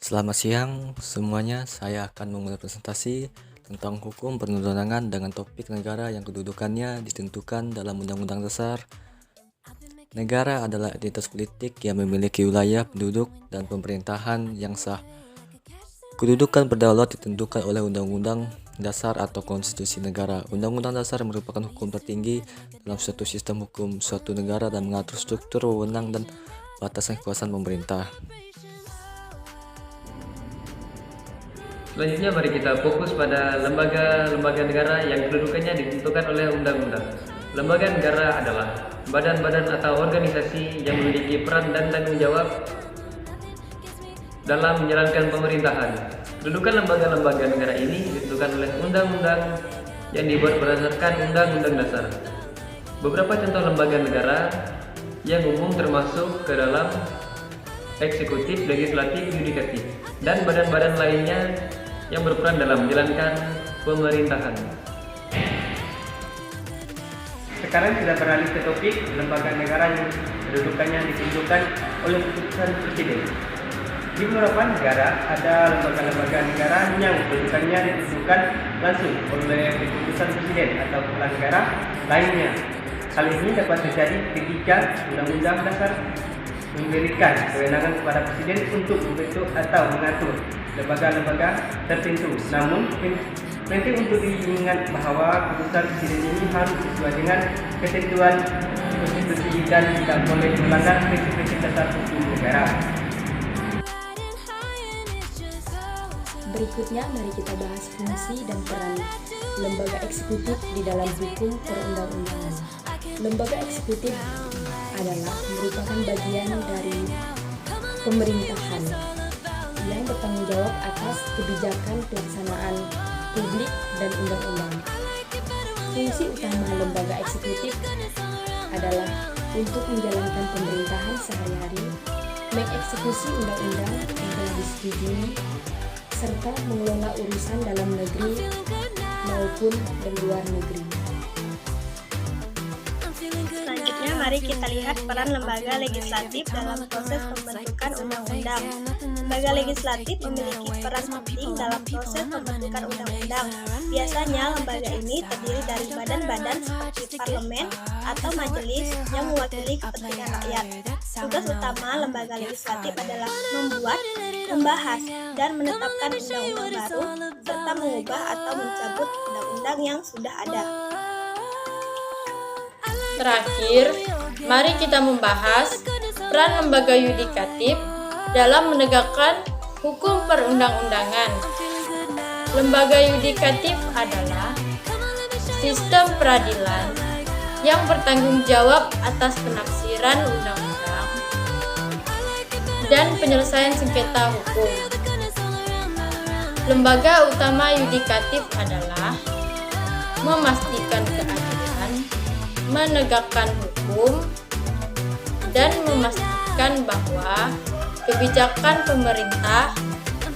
Selamat siang semuanya, saya akan memulai presentasi tentang hukum perundangan dengan topik negara yang kedudukannya ditentukan dalam Undang-Undang Dasar. Negara adalah entitas politik yang memiliki wilayah, penduduk, dan pemerintahan yang sah. Kedudukan berdaulat ditentukan oleh Undang-Undang Dasar atau Konstitusi Negara. Undang-Undang Dasar merupakan hukum tertinggi dalam suatu sistem hukum suatu negara dan mengatur struktur, wewenang, dan batasan kekuasaan pemerintah. Selanjutnya mari kita fokus pada lembaga-lembaga negara yang kedudukannya ditentukan oleh undang-undang. Lembaga negara adalah badan-badan atau organisasi yang memiliki peran dan tanggung jawab dalam menjalankan pemerintahan. Kedudukan lembaga-lembaga negara ini ditentukan oleh undang-undang yang dibuat berdasarkan Undang-Undang Dasar. Beberapa contoh lembaga negara yang umum termasuk ke dalam eksekutif, legislatif, yudikatif, dan badan-badan lainnya yang berperan dalam menjalankan pemerintahan. Sekarang kita beralih ke topik lembaga negara yang kedudukannya ditentukan oleh keputusan presiden. Di beberapa negara ada lembaga-lembaga negara yang kedudukannya ditentukan langsung oleh keputusan presiden atau kepala negara lainnya. Hal ini dapat terjadi ketika Undang-Undang Dasar memberikan kewenangan kepada presiden untuk membentuk atau mengatur lembaga-lembaga tertentu. Namun, penting untuk diingat bahwa keputusan presiden ini harus sesuai dengan ketentuan konstitusi dan tidak boleh melanggar prinsip-prinsip dasar hukum negara. Berikutnya, mari kita bahas fungsi dan peran lembaga eksekutif di dalam hukum perundang-undangan. Lembaga eksekutif adalah merupakan bagian dari pemerintahan yang bertanggung jawab atas kebijakan pelaksanaan publik dan undang-undang. Fungsi utama lembaga eksekutif adalah untuk menjalankan pemerintahan sehari-hari, mengeksekusi undang-undang yang telah disetujui, serta mengelola urusan dalam negeri maupun di luar negeri. Selanjutnya, mari kita lihat peran lembaga legislatif dalam proses pembentukan undang-undang. Lembaga legislatif memiliki peran penting dalam proses pembentukan undang-undang. Biasanya, lembaga ini terdiri dari badan-badan seperti parlemen atau majelis yang mewakili kepentingan rakyat. Tugas utama lembaga legislatif adalah membuat, membahas, dan menetapkan undang-undang baru, serta mengubah atau mencabut undang-undang yang sudah ada. Terakhir, mari kita membahas peran lembaga yudikatif dalam menegakkan hukum perundang-undangan. Lembaga yudikatif adalah sistem peradilan yang bertanggung jawab atas penafsiran undang-undang dan penyelesaian sengketa hukum. Lembaga utama yudikatif adalah memastikan keadilan, menegakkan hukum, dan memastikan bahwa kebijakan pemerintah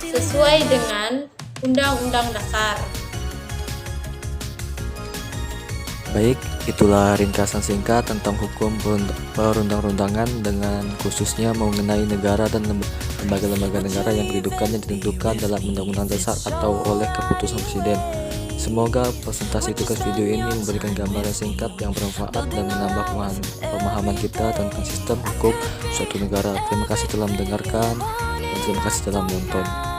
sesuai dengan Undang-Undang Dasar. Baik, itulah ringkasan singkat tentang hukum perundang-undangan dengan khususnya mengenai negara dan lembaga-lembaga negara yang kedudukannya ditentukan dalam Undang-Undang Dasar atau oleh keputusan presiden. Semoga presentasi tugas video ini memberikan gambaran singkat yang bermanfaat dan menambah pemahaman kita tentang sistem hukum suatu negara. Terima kasih telah mendengarkan dan terima kasih telah menonton.